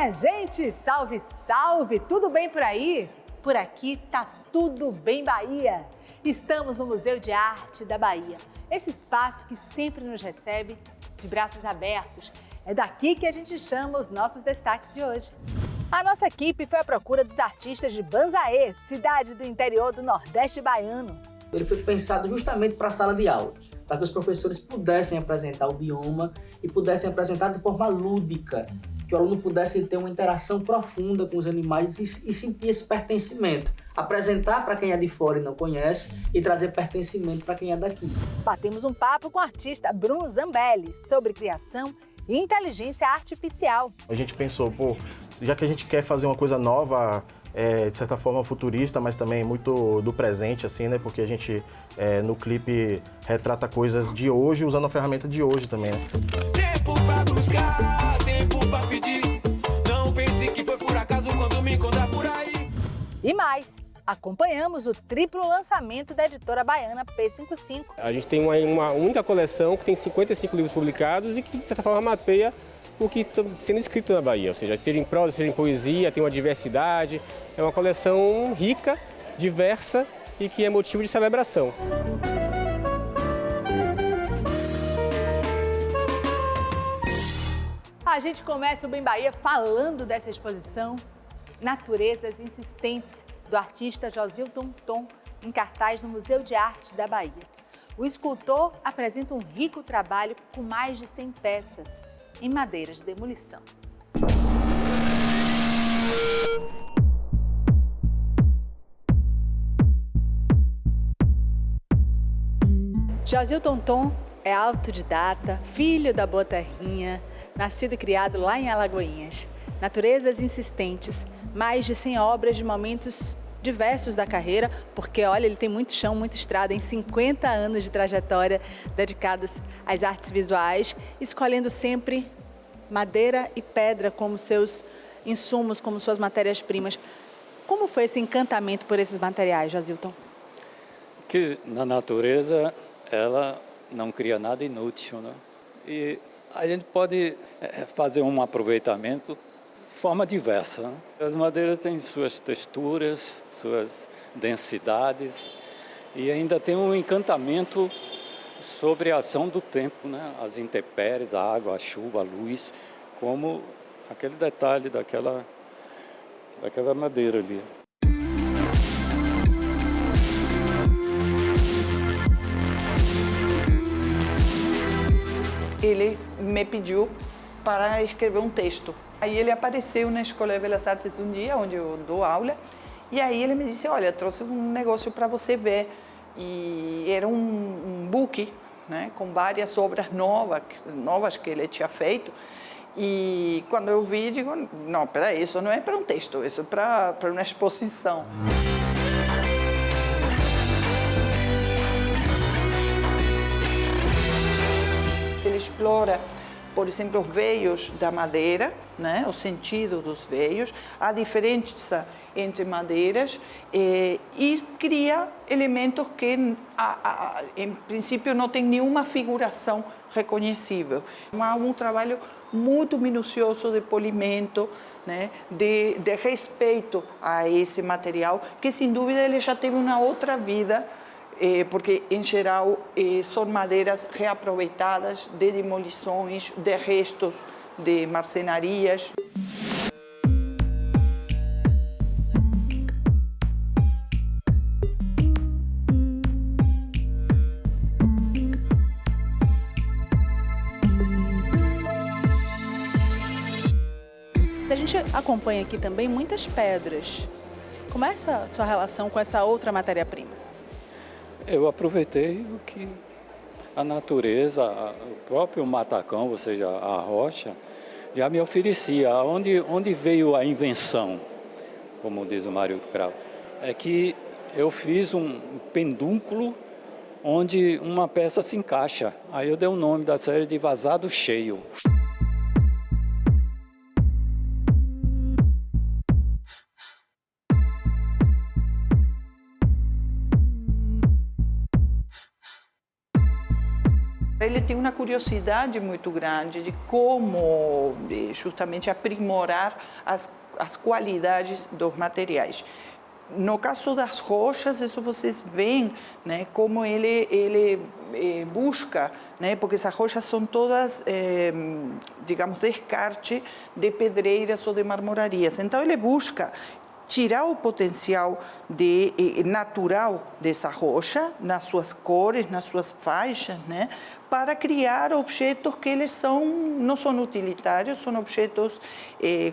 Minha gente, salve, salve! Tudo bem por aí? Por aqui tá tudo bem, Bahia. Estamos no Museu de Arte da Bahia, esse espaço que sempre nos recebe de braços abertos. É daqui que a gente chama os nossos destaques de hoje. A nossa equipe foi à procura dos artistas de Banzaê, cidade do interior do Nordeste baiano. Ele foi pensado justamente para a sala de aula, para que os professores pudessem apresentar o bioma e pudessem apresentar de forma lúdica, que o aluno pudesse ter uma interação profunda com os animais e sentir esse pertencimento. Apresentar para quem é de fora e não conhece e trazer pertencimento para quem é daqui. Batemos um papo com o artista Bruno Zambelli sobre criação e inteligência artificial. A gente pensou, já que a gente quer fazer uma coisa nova, de certa forma futurista, mas também muito do presente, assim, né? Porque a gente, no clipe, retrata coisas de hoje, usando a ferramenta de hoje também, né? Tempo pra buscar, tempo pra pedir. Não pense que foi por acaso quando me encontrar por aí. E mais, acompanhamos o triplo lançamento da editora baiana P55. A gente tem uma única coleção que tem 55 livros publicados e que, de certa forma, mapeia o que está sendo escrito na Bahia, ou seja, seja em prosa, seja em poesia, tem uma diversidade, é uma coleção rica, diversa e que é motivo de celebração. A gente começa o Bem Bahia falando dessa exposição Naturezas Insistentes, do artista Josilton Tom, em cartaz no Museu de Arte da Bahia. O escultor apresenta um rico trabalho com mais de 100 peças, em madeira de demolição. Josilton Tom é autodidata, filho da boa terrinha, nascido e criado lá em Alagoinhas. Naturezas Insistentes, mais de 100 obras de momentos diversos da carreira, porque, olha, ele tem muito chão, muita estrada, em 50 anos de trajetória dedicados às artes visuais, escolhendo sempre madeira e pedra como seus insumos, como suas matérias-primas. Como foi esse encantamento por esses materiais, Josilton? Que na natureza ela não cria nada inútil, né? E a gente pode fazer um aproveitamento de forma diversa, né? As madeiras têm suas texturas, suas densidades e ainda tem um encantamento sobre a ação do tempo, né? As intempéries, a água, a chuva, a luz, como aquele detalhe daquela madeira ali. Ele me pediu para escrever um texto. Aí ele apareceu na Escola de Belas Artes um dia, onde eu dou aula, e aí ele me disse, olha, trouxe um negócio para você ver. E era um book, né, com várias obras novas que ele tinha feito. E quando eu vi, digo, não, peraí, isso não é para um texto, isso é para uma exposição. Ele explora, por exemplo, os veios da madeira, né? O sentido dos veios, a diferença entre madeiras e cria elementos que, em princípio, não tem nenhuma figuração reconhecível. Há um trabalho muito minucioso de polimento, né? de respeito a esse material, que, sem dúvida, ele já teve uma outra vida, porque, em geral, são madeiras reaproveitadas de demolições, de restos de marcenarias. A gente acompanha aqui também muitas pedras. Como é a sua relação com essa outra matéria-prima? Eu aproveitei o que a natureza, o próprio matacão, ou seja, a rocha, já me oferecia. Onde veio a invenção, como diz o Mário Cravo? É que eu fiz um pendúnculo onde uma peça se encaixa. Aí eu dei o nome da série de Vazado Cheio. Ele tem uma curiosidade muito grande de como justamente aprimorar as qualidades dos materiais. No caso das rochas, isso vocês veem, né, como ele busca, né, porque essas rochas são todas, digamos, descarte de pedreiras ou de marmorarias. Então, ele busca tirar o potencial natural dessa rocha, nas suas cores, nas suas faixas, né, para criar objetos que eles não são utilitários, são objetos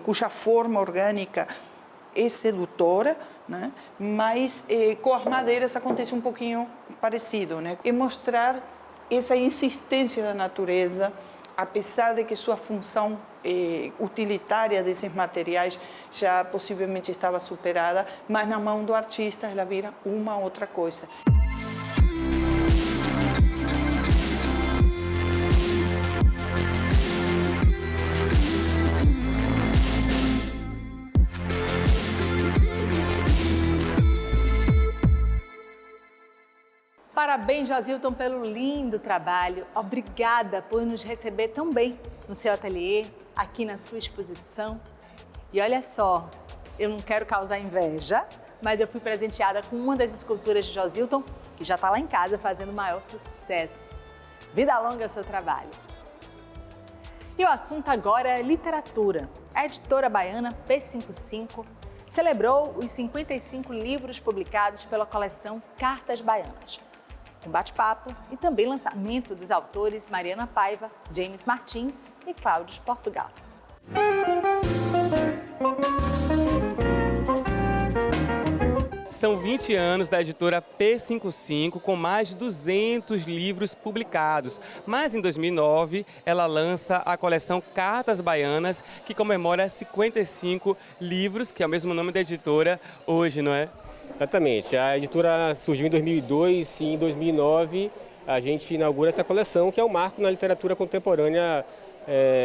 cuja forma orgânica é sedutora, né? Mas com as madeiras acontece um pouquinho parecido, né? É mostrar essa insistência da natureza, apesar de que sua função utilitária desses materiais já possivelmente estava superada, mas na mão do artista ela vira uma outra coisa. Parabéns, Josilton, pelo lindo trabalho. Obrigada por nos receber tão bem no seu ateliê, aqui na sua exposição. E olha só, eu não quero causar inveja, mas eu fui presenteada com uma das esculturas de Josilton, que já está lá em casa fazendo maior sucesso. Vida longa ao seu trabalho. E o assunto agora é literatura. A editora baiana P55 celebrou os 55 livros publicados pela coleção Cartas Baianas. Um bate-papo e também lançamento dos autores Mariana Paiva, James Martins e Cláudio Portugal. São 20 anos da editora P55 com mais de 200 livros publicados. Mas em 2009 ela lança a coleção Cartas Baianas, que comemora 55 livros, que é o mesmo nome da editora hoje, não é? Exatamente. A editora surgiu em 2002 e em 2009 a gente inaugura essa coleção, que é o marco na literatura contemporânea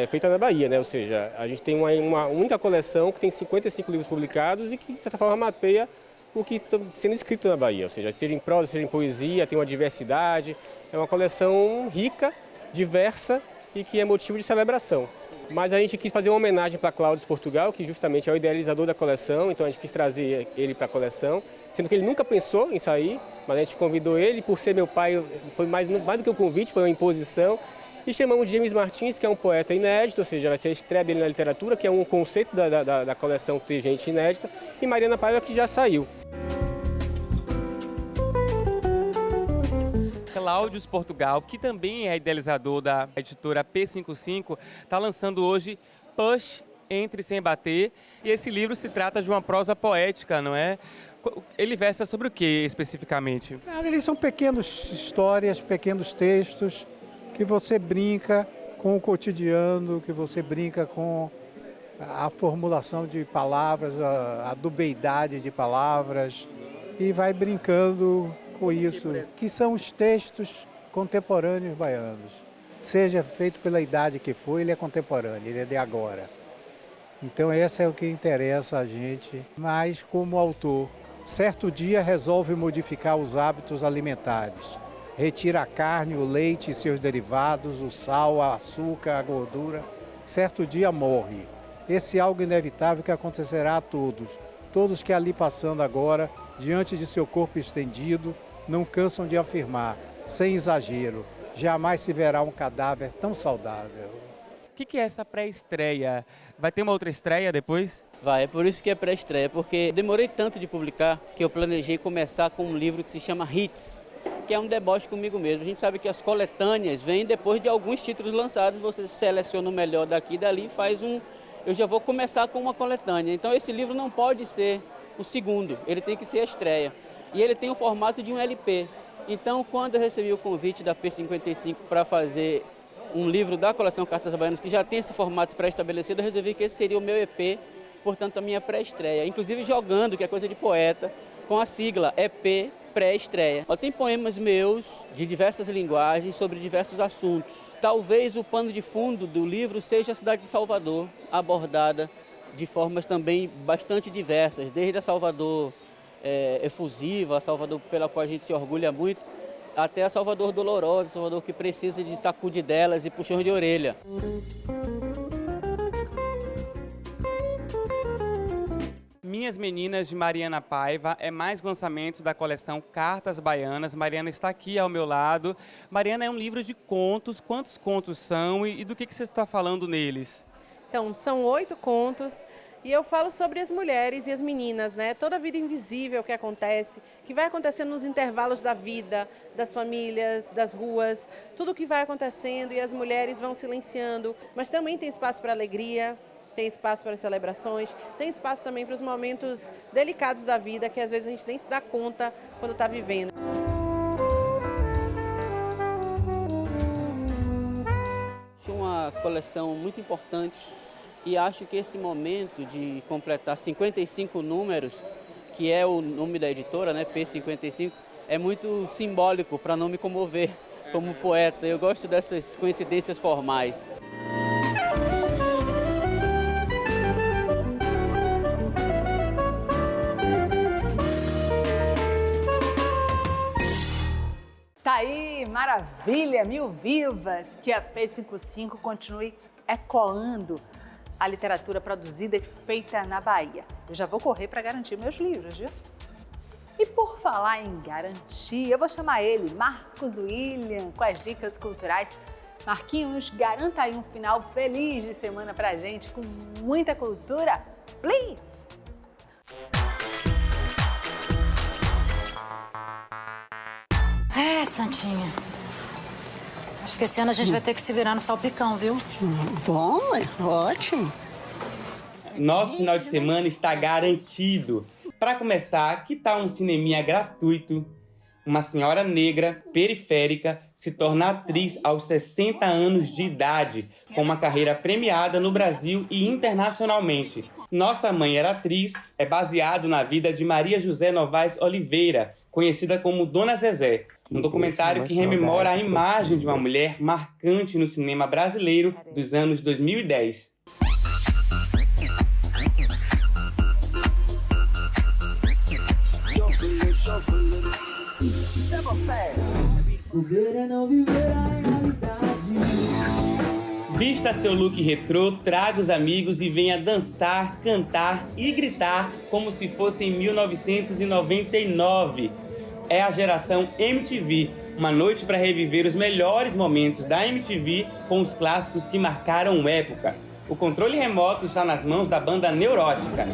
feita na Bahia, né? Ou seja, a gente tem uma única coleção que tem 55 livros publicados e que, de certa forma, mapeia o que está sendo escrito na Bahia. Ou seja, seja em prosa, seja em poesia, tem uma diversidade. É uma coleção rica, diversa e que é motivo de celebração. Mas a gente quis fazer uma homenagem para Cláudio Portugal, que justamente é o idealizador da coleção, então a gente quis trazer ele para a coleção, sendo que ele nunca pensou em sair, mas a gente convidou ele, por ser meu pai, foi mais do que um convite, foi uma imposição, e chamamos James Martins, que é um poeta inédito, ou seja, vai ser a estreia dele na literatura, que é um conceito da coleção ter gente inédita, e Mariana Paiva, que já saiu. Cláudio Portugal, que também é idealizador da editora P55, está lançando hoje Push, Entre Sem Bater. E esse livro se trata de uma prosa poética, não é? Ele versa sobre o que especificamente? Eles são pequenas histórias, pequenos textos que você brinca com o cotidiano, que você brinca com a formulação de palavras, a dubeidade de palavras e vai brincando com isso, que são os textos contemporâneos baianos. Seja feito pela idade que for, ele é contemporâneo, ele é de agora. Então esse é o que interessa a gente, mas como autor, certo dia resolve modificar os hábitos alimentares. Retira a carne, o leite e seus derivados, o sal, o açúcar, a gordura. Certo dia morre. Esse é algo inevitável que acontecerá a todos. Todos que ali passando agora, diante de seu corpo estendido, não cansam de afirmar, sem exagero, jamais se verá um cadáver tão saudável. O que é essa pré-estreia? Vai ter uma outra estreia depois? Vai, é por isso que é pré-estreia, porque demorei tanto de publicar que eu planejei começar com um livro que se chama Hits, que é um deboche comigo mesmo. A gente sabe que as coletâneas vêm depois de alguns títulos lançados, você seleciona o melhor daqui e dali e faz um... Eu já vou começar com uma coletânea, então esse livro não pode ser o segundo, ele tem que ser a estreia. E ele tem o formato de um LP. Então, quando eu recebi o convite da P55 para fazer um livro da coleção Cartas Baianas, que já tem esse formato pré-estabelecido, eu resolvi que esse seria o meu EP, portanto, a minha pré-estreia. Inclusive jogando, que é coisa de poeta, com a sigla EP pré-estreia. Tem poemas meus, de diversas linguagens, sobre diversos assuntos. Talvez o pano de fundo do livro seja a cidade de Salvador, abordada de formas também bastante diversas, desde a Salvador efusiva, a Salvador pela qual a gente se orgulha muito, até a Salvador dolorosa, Salvador que precisa de sacudidelas e puxões de orelha. Minhas Meninas, de Mariana Paiva, é mais lançamento da coleção Cartas Baianas. Mariana está aqui ao meu lado. Mariana, é um livro de contos. Quantos contos são e do que você está falando neles? Então, são 8 contos e eu falo sobre as mulheres e as meninas, né? Toda a vida invisível que acontece, que vai acontecendo nos intervalos da vida, das famílias, das ruas, tudo que vai acontecendo e as mulheres vão silenciando, mas também tem espaço para alegria, tem espaço para celebrações, tem espaço também para os momentos delicados da vida que às vezes a gente nem se dá conta quando está vivendo. Acho uma coleção muito importante e acho que esse momento de completar 55 números, que é o nome da editora, né, P55, é muito simbólico para não me comover como poeta. Eu gosto dessas coincidências formais. Tá aí, maravilha, mil vivas, que a P55 continue ecoando a literatura produzida e feita na Bahia. Eu já vou correr para garantir meus livros, viu? E por falar em garantir, eu vou chamar ele, Marcos William, com as dicas culturais. Marquinhos, garanta aí um final feliz de semana pra gente, com muita cultura, please! É, Santinha. Acho que esse ano a gente vai ter que se virar no salpicão, viu? Bom, é ótimo. Nosso final de semana está garantido. Para começar, que tal um cineminha gratuito? Uma senhora negra, periférica, se torna atriz aos 60 anos de idade, com uma carreira premiada no Brasil e internacionalmente. Nossa Mãe Era Atriz é baseado na vida de Maria José Novaes Oliveira, conhecida como Dona Zezé. Um documentário que rememora a imagem de uma mulher marcante no cinema brasileiro dos anos 2010. Vista seu look retrô, traga os amigos e venha dançar, cantar e gritar como se fosse em 1999. É a geração MTV, uma noite para reviver os melhores momentos da MTV com os clássicos que marcaram época. O controle remoto está nas mãos da banda Neurótica.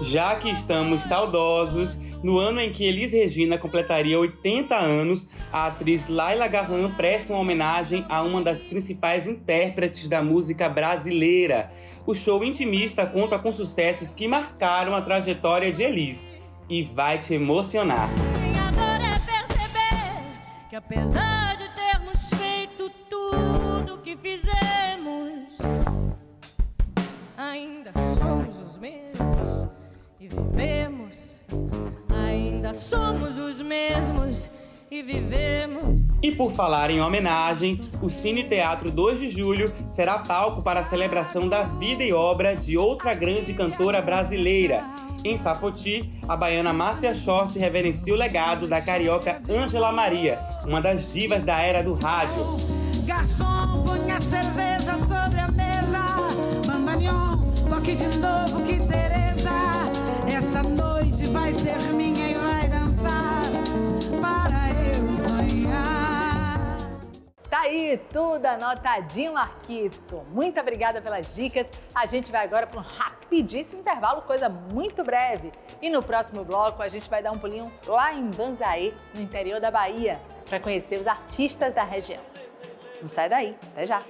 Já que estamos saudosos, no ano em que Elis Regina completaria 80 anos, a atriz Laila Garran presta uma homenagem a uma das principais intérpretes da música brasileira. O show intimista conta com sucessos que marcaram a trajetória de Elis e vai te emocionar. Agora é perceber que apesar de termos feito tudo que fizemos, ainda somos os mesmos. E vivemos, ainda somos os mesmos e vivemos. E por falar em homenagem, o Cine Teatro 2 de Julho será palco para a celebração da vida e obra de outra grande cantora brasileira. Em Sapoti, a baiana Márcia Short reverencia o legado da carioca Ângela Maria, uma das divas da era do rádio. Garçom, põe a cerveja sobre a mesa. Bandalhão, toque de novo, que Tereza. Esta noite vai ser minha e vai dançar para eu sonhar. Tá aí, tudo anotadinho, Marquito. Muito obrigada pelas dicas. A gente vai agora para um rapidíssimo intervalo, coisa muito breve. E no próximo bloco a gente vai dar um pulinho lá em Banzaê, no interior da Bahia, para conhecer os artistas da região. Não sai daí, até já.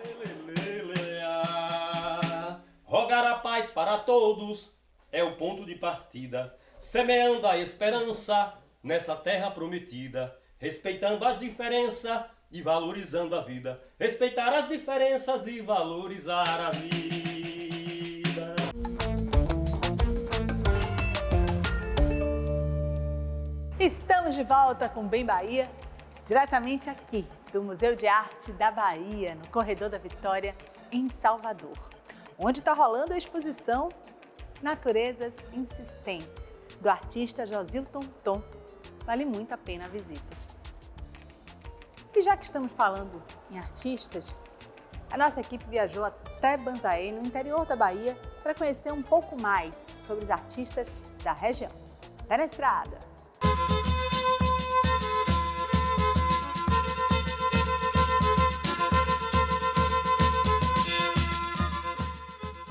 Rogar a paz para todos é o ponto de partida, semeando a esperança nessa terra prometida, respeitando as diferenças e valorizando a vida, respeitar as diferenças e valorizar a vida. Estamos de volta com Bem Bahia, diretamente aqui do Museu de Arte da Bahia, no Corredor da Vitória, em Salvador, onde está rolando a exposição Naturezas Insistentes, do artista Josilton Tom. Vale muito a pena a visita. E já que estamos falando em artistas, a nossa equipe viajou até Banzaê, no interior da Bahia, para conhecer um pouco mais sobre os artistas da região. Até na estrada!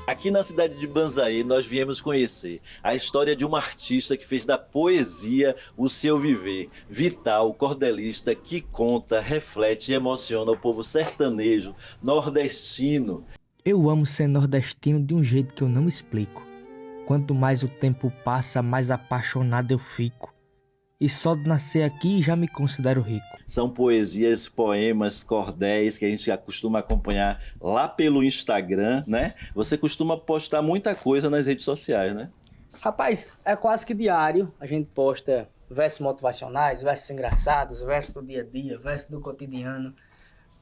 Aqui na cidade de Banzaê, nós viemos conhecer a história de uma artista que fez da poesia o seu viver. Vital, cordelista, que conta, reflete e emociona o povo sertanejo, nordestino. Eu amo ser nordestino de um jeito que eu não explico. Quanto mais o tempo passa, mais apaixonado eu fico. E só de nascer aqui já me considero rico. São poesias, poemas, cordéis que a gente costuma acompanhar lá pelo Instagram, né? Você costuma postar muita coisa nas redes sociais, né? Rapaz, é quase que diário. A gente posta versos motivacionais, versos engraçados, versos do dia a dia, versos do cotidiano.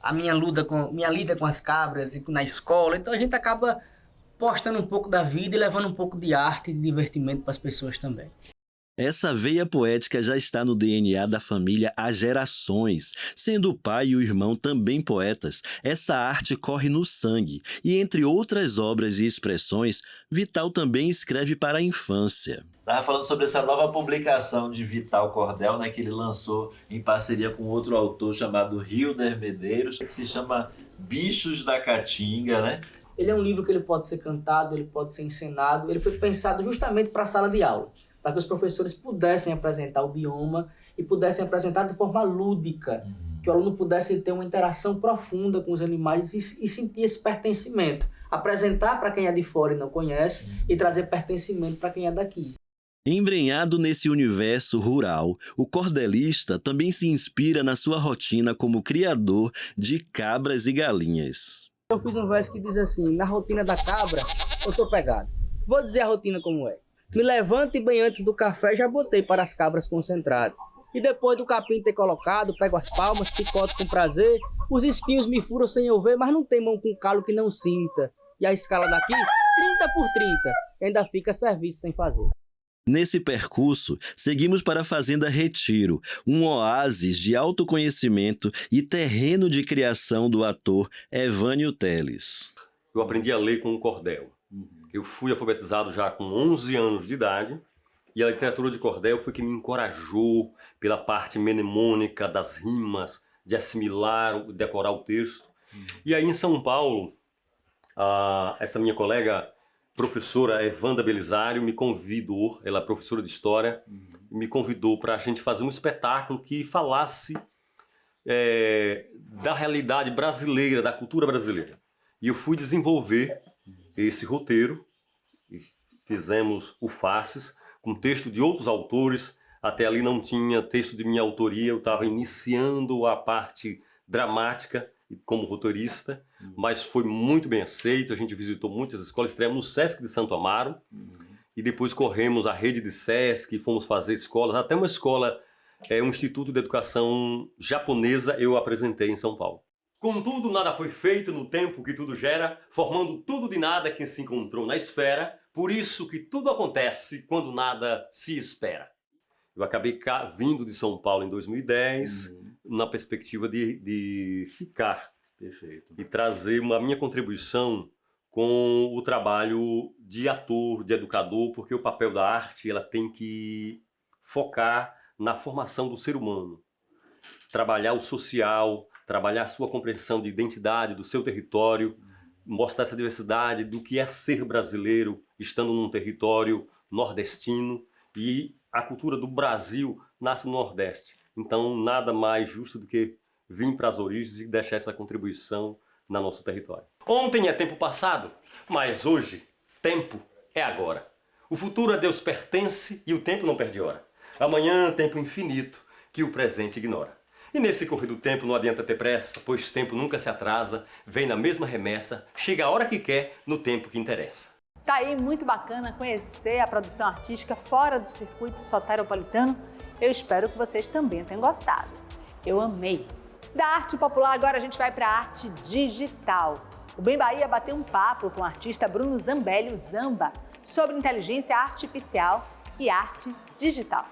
A minha lida com as cabras e na escola. Então a gente acaba postando um pouco da vida e levando um pouco de arte e de divertimento para as pessoas também. Essa veia poética já está no DNA da família há gerações. Sendo o pai e o irmão também poetas, essa arte corre no sangue. E entre outras obras e expressões, Vital também escreve para a infância. Estava falando sobre essa nova publicação de Vital Cordel, né, que ele lançou em parceria com outro autor chamado Hilder Medeiros, que se chama Bichos da Caatinga, né? Ele é um livro que ele pode ser cantado, ele pode ser encenado, ele foi pensado justamente para a sala de aula, para que os professores pudessem apresentar o bioma e pudessem apresentar de forma lúdica, que o aluno pudesse ter uma interação profunda com os animais e sentir esse pertencimento. Apresentar para quem é de fora e não conhece e trazer pertencimento para quem é daqui. Embrenhado nesse universo rural, o cordelista também se inspira na sua rotina como criador de cabras e galinhas. Eu fiz um verso que diz assim: na rotina da cabra, eu tô pegado. Vou dizer a rotina como é. Me levanto e bem antes do café já botei para as cabras concentrado. E depois do capim ter colocado, pego as palmas, picoto com prazer. Os espinhos me furam sem eu ver, mas não tem mão com calo que não sinta. E a escala daqui, 30 por 30, ainda fica serviço sem fazer. Nesse percurso, seguimos para a Fazenda Retiro, um oásis de autoconhecimento e terreno de criação do ator Evânio Teles. Eu aprendi a ler com o cordel. Eu fui alfabetizado já com 11 anos de idade e a literatura de cordel foi que me encorajou pela parte mnemônica das rimas, de assimilar, decorar o texto. E aí em São Paulo, essa minha colega professora Evanda Belisário me convidou, ela é professora de história, me convidou para a gente fazer um espetáculo que falasse da realidade brasileira, da cultura brasileira. E eu fui desenvolver esse roteiro, e fizemos o Faces, com texto de outros autores. Até ali não tinha texto de minha autoria, eu estava iniciando a parte dramática como roteirista, mas foi muito bem aceito. A gente visitou muitas escolas, estreamos no Sesc de Santo Amaro, e depois corremos a rede de Sesc, fomos fazer escolas, até uma escola, um instituto de educação japonesa eu apresentei em São Paulo. Contudo, nada foi feito no tempo que tudo gera, formando tudo de nada que se encontrou na esfera, por isso que tudo acontece quando nada se espera. Eu acabei vindo de São Paulo em 2010, na perspectiva de ficar. Perfeito. E trazer a minha contribuição com o trabalho de ator, de educador, porque o papel da arte ela tem que focar na formação do ser humano. Trabalhar o social, trabalhar a sua compreensão de identidade, do seu território, mostrar essa diversidade do que é ser brasileiro, estando num território nordestino, e a cultura do Brasil nasce no Nordeste. Então, nada mais justo do que vir para as origens e deixar essa contribuição no nosso território. Ontem é tempo passado, mas hoje, tempo é agora. O futuro a Deus pertence e o tempo não perde hora. Amanhã, tempo infinito que o presente ignora. E nesse correr do tempo não adianta ter pressa, pois tempo nunca se atrasa, vem na mesma remessa, chega a hora que quer, no tempo que interessa. Tá aí muito bacana conhecer a produção artística fora do circuito soteropolitano Eu espero que vocês também tenham gostado. Eu amei! Da arte popular, agora a gente vai para a arte digital. O Bem Bahia bateu um papo com o artista Bruno Zambelli, o Zamba, sobre inteligência artificial e arte digital.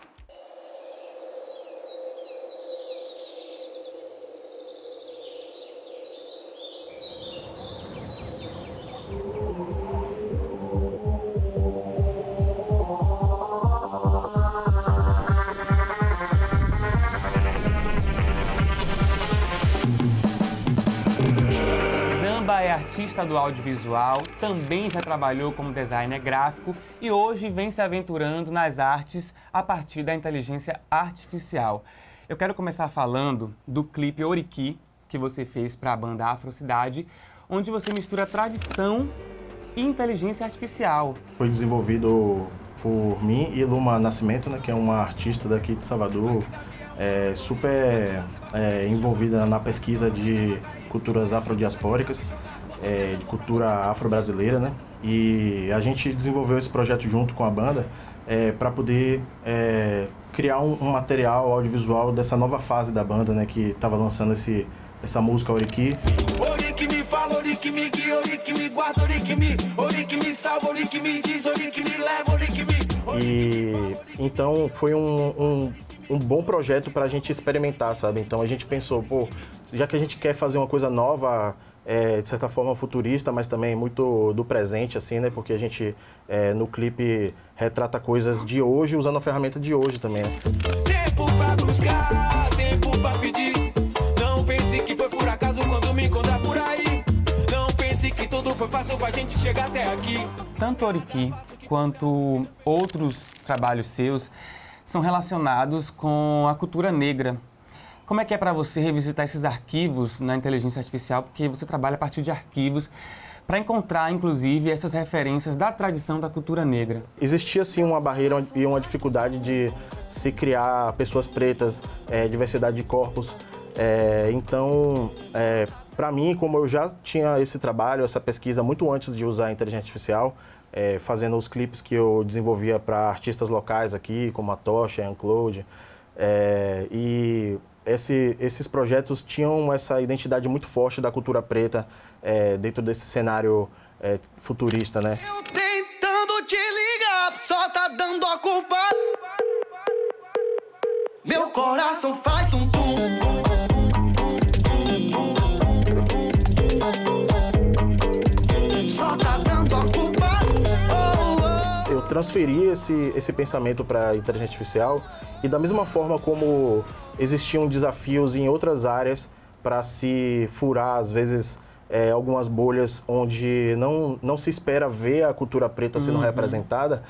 É artista do audiovisual, também já trabalhou como designer gráfico e hoje vem se aventurando nas artes a partir da inteligência artificial. Eu quero começar falando do clipe Oriki, que você fez para a banda Afrocidade, onde você mistura tradição e inteligência artificial. Foi desenvolvido por mim e Luma Nascimento, né, que é uma artista daqui de Salvador, super envolvida na pesquisa de culturas afrodiaspóricas, de cultura afro-brasileira, né? E a gente desenvolveu esse projeto junto com a banda para poder criar um material audiovisual dessa nova fase da banda, né? Que estava lançando essa música Oriki. Oriki me fala, Oriki me guia, Oriki me guarda, Oriki me salva, Oriki me diz, Oriki me leva, Oriki me... E então foi um bom projeto para a gente experimentar, sabe? Então a gente pensou, pô, já que a gente quer fazer uma coisa nova, de certa forma futurista, mas também muito do presente, assim, né? Porque a gente, no clipe, retrata coisas de hoje, usando a ferramenta de hoje também, né? Tempo pra buscar, tempo pra pedir. Não pense que foi por acaso quando me encontrar por aí. Não pense que tudo foi fácil pra gente chegar até aqui. Tanto Oriki quanto outros trabalhos seus são relacionados com a cultura negra. Como é que é para você revisitar esses arquivos na inteligência artificial? Porque você trabalha a partir de arquivos para encontrar, inclusive, essas referências da tradição da cultura negra. Existia, sim, uma barreira e uma dificuldade de se criar pessoas pretas, diversidade de corpos. Então, para mim, como eu já tinha esse trabalho, essa pesquisa muito antes de usar a inteligência artificial, fazendo os clipes que eu desenvolvia para artistas locais aqui, como a Tocha, a Claude, e esses projetos tinham essa identidade muito forte da cultura preta dentro desse cenário futurista, né? Eu tentando te ligar, só tá dando a culpa. Meu coração faz tum tum. Só tá dando a culpa. Eu transferi esse pensamento para a inteligência artificial e da mesma forma como existiam desafios em outras áreas para se furar, às vezes, algumas bolhas onde não se espera ver a cultura preta sendo representada,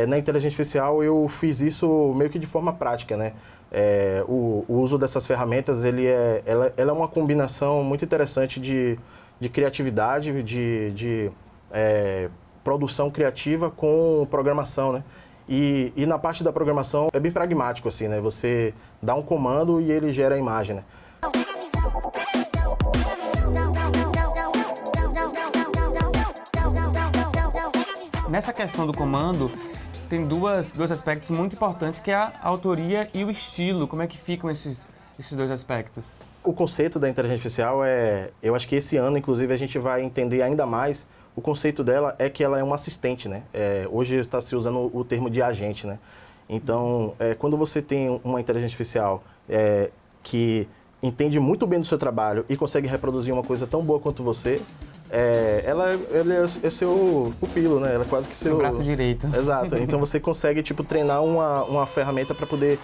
na inteligência artificial eu fiz isso meio que de forma prática, né? O uso dessas ferramentas, ela é uma combinação muito interessante de criatividade, de produção criativa com programação, né? E na parte da programação é bem pragmático, assim, né? Você dá um comando e ele gera a imagem, né? Nessa questão do comando, tem dois aspectos muito importantes, que é a autoria e o estilo. Como é que ficam esses dois aspectos? O conceito da inteligência artificial eu acho que esse ano, inclusive, a gente vai entender ainda mais. O conceito dela é que ela é uma assistente, né? Hoje está se usando o termo de agente, né? Então, quando você tem uma inteligência artificial que entende muito bem do seu trabalho e consegue reproduzir uma coisa tão boa quanto você, ela é seu pupilo, né? Ela é quase que seu braço direito. Exato. Então você consegue treinar uma ferramenta para poder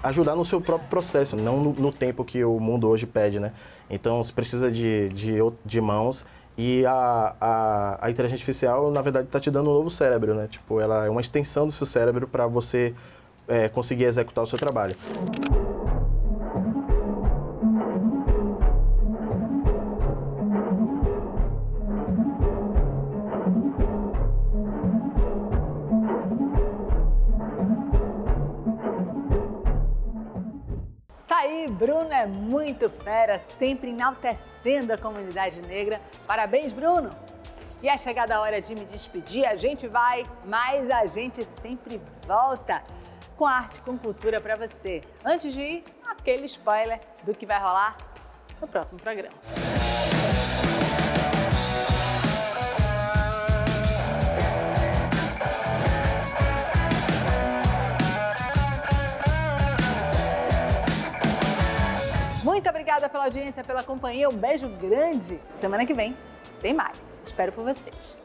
ajudar no seu próprio processo, não no tempo que o mundo hoje pede, né? Então você precisa de mãos. E a inteligência artificial, na verdade, está te dando um novo cérebro, né? Tipo, ela é uma extensão do seu cérebro para você conseguir executar o seu trabalho. Tá aí, Bruno é muito fera, sempre enaltecendo a comunidade negra. Parabéns, Bruno! E é chegada a hora de me despedir, a gente vai, mas a gente sempre volta. com arte, com cultura para você. Antes de ir, aquele spoiler do que vai rolar no próximo programa. Muito obrigada pela audiência, pela companhia. Um beijo grande. Semana que vem tem mais. Espero por vocês.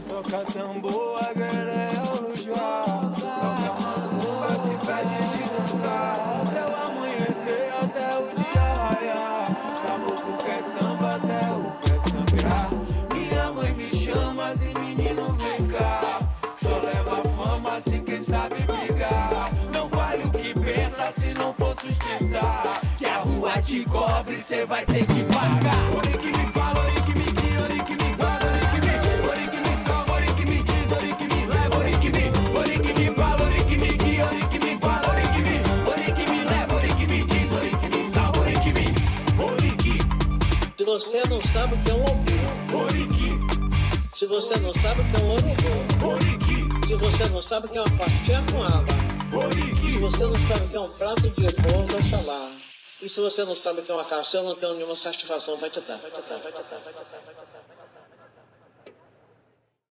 Toca tambor, a galera é o lujoá. Toca macumba, se pra gente dançar. Até o amanhecer, até o dia raiar. Caboclo quer samba, até o pé sangrar. Minha mãe me chama, e menino vem cá. Só leva fama, assim quem sabe brigar. Não vale o que pensa se não for sustentar. Que a rua te cobre, cê vai ter que pagar. Ori que me fala, ori que me guia, ori que me guarda, ori que me salva, ori que me diz, ori que me leva, ori que me fala, ori que me guia, ori que me guarda, ori que me leva, ori que me diz, ori que me salva, ori que me, ori que. Se você não sabe o que é um lombo, ori que. Se você não sabe o que é um urubu, ori que. Se você não sabe o que é uma fatia com aba, ori que. Se você não sabe o que é um prato de bolo, oxalá. E se você não sabe o que é uma caça, eu não tenho nenhuma satisfação, vai te dar.